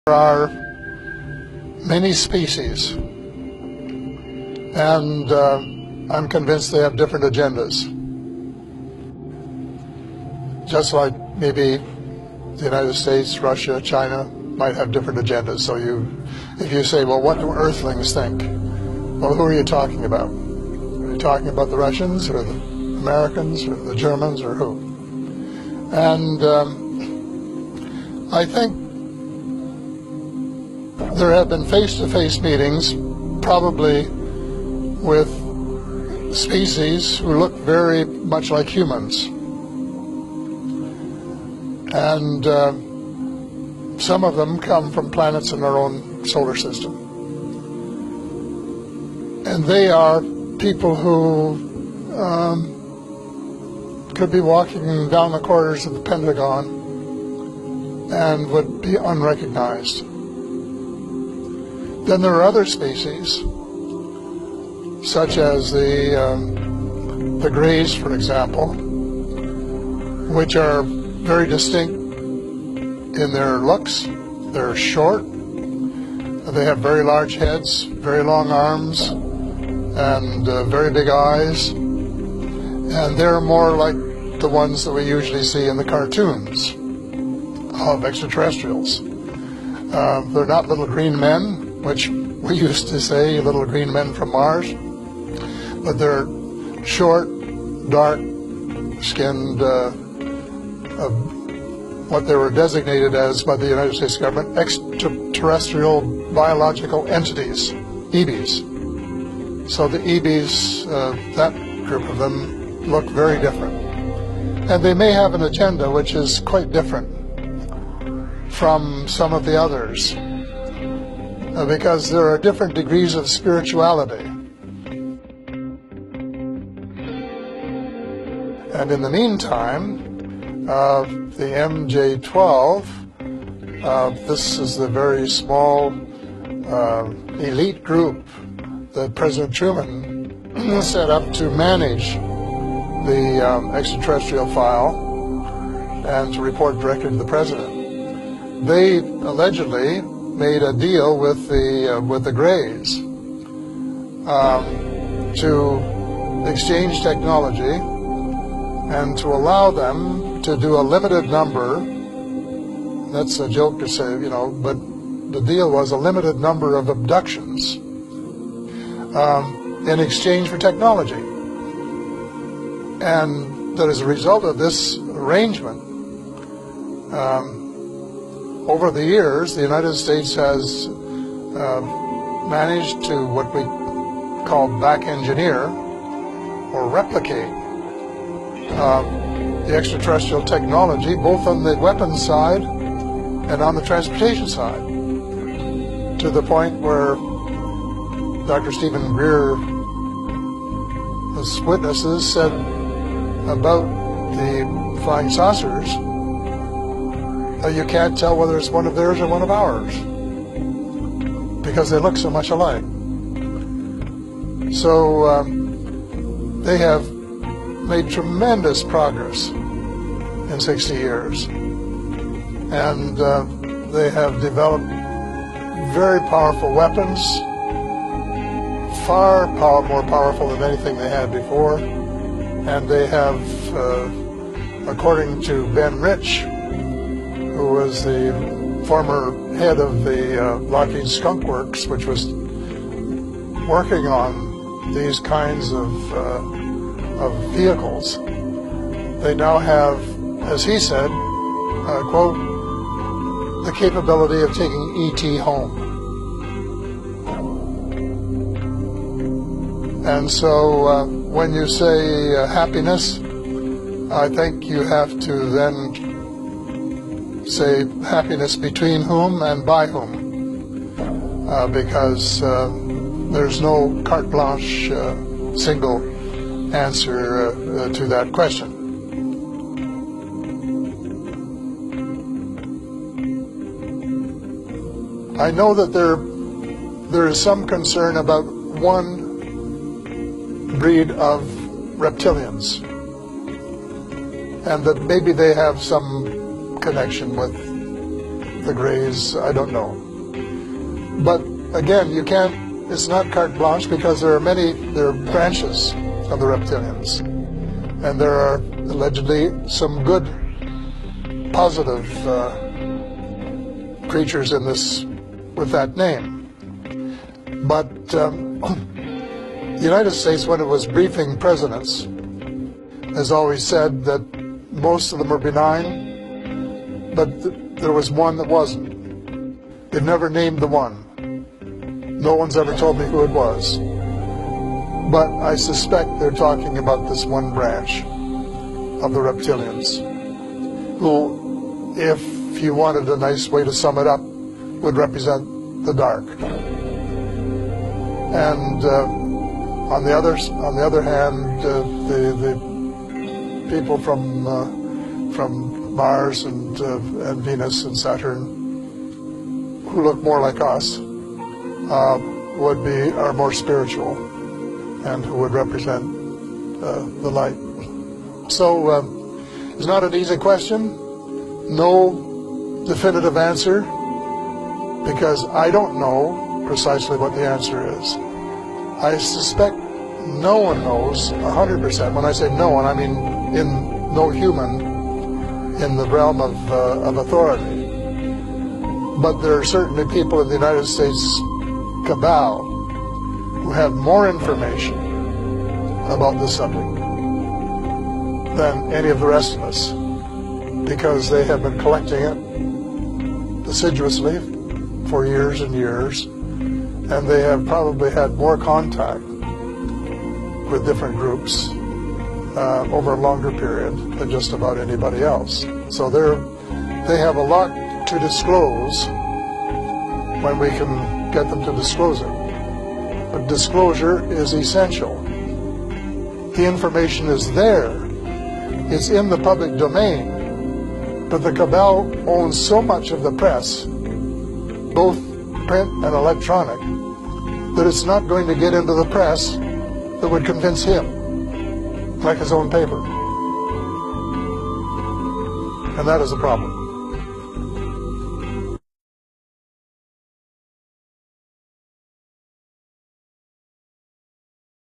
There are many species, and I'm convinced they have different agendas. Just like maybe the United States, Russia, China might have different agendas. So if you say, well, what do Earthlings think? Well, who are you talking about? Are you talking about the Russians or the Americans or the Germans or who? And I think there have been face-to-face meetings, probably with species who look very much like humans. And some of them come from planets in our own solar system. And they are people who could be walking down the corridors of the Pentagon and would be unrecognized. Then there are other species, such as the Greys, for example, which are very distinct in their looks. They're short, they have very large heads, very long arms, and very big eyes, and they're more like the ones that we usually see in the cartoons of extraterrestrials. They're not little green men, which we used to say, little green men from Mars, but they're short, dark-skinned, what they were designated as by the United States government, extraterrestrial biological entities, EBs. So the EBs, that group of them, look very different. And they may have an agenda which is quite different from some of the others, because there are different degrees of spirituality. And in the meantime, the MJ-12, this is the very small elite group that President Truman set up to manage the extraterrestrial file and to report directly to the President. They allegedly made a deal with the Greys to exchange technology and to allow them to do a limited number. That's a joke to say, you know, but the deal was a limited number of abductions in exchange for technology. And that as a result of this arrangement, over the years, the United States has managed to what we call back engineer or replicate the extraterrestrial technology, both on the weapons side and on the transportation side, to the point where Dr. Stephen Greer, as witnesses, said about the flying saucers, you can't tell whether it's one of theirs or one of ours, because they look so much alike. So they have made tremendous progress in 60 years. And they have developed very powerful weapons, far more powerful than anything they had before. And they have, according to Ben Rich, who was the former head of the Lockheed Skunk Works, which was working on these kinds of vehicles, they now have, as he said, quote, the capability of taking E.T. home. And so when you say happiness, I think you have to then say happiness between whom and by whom, because there's no carte blanche single answer to that question. I know that there is some concern about one breed of reptilians, and that maybe they have some connection with the Greys, I don't know. But again, you can't, it's not carte blanche, because there are branches of the reptilians. And there are allegedly some good, positive creatures in this with that name. But the United States, when it was briefing presidents, has always said that most of them are benign, but there was one that wasn't. They've never named the one. No one's ever told me who it was. But I suspect they're talking about this one branch of the reptilians, who, if you wanted a nice way to sum it up, would represent the dark. And on the other hand, the people from Mars and Venus and Saturn, who look more like us, are more spiritual, and who would represent the light. So it's not an easy question. No definitive answer, because I don't know precisely what the answer is. I suspect no one knows 100%. When I say no one, I mean no human in the realm of authority. But there are certainly people in the United States cabal who have more information about the subject than any of the rest of us, because they have been collecting it assiduously for years and years, and they have probably had more contact with different groups over a longer period than just about anybody else. So they have a lot to disclose when we can get them to disclose it. But disclosure is essential. The information is there. It's in the public domain. But the cabal owns so much of the press, both print and electronic, that it's not going to get into the press that would convince him, like his own paper. And that is a problem.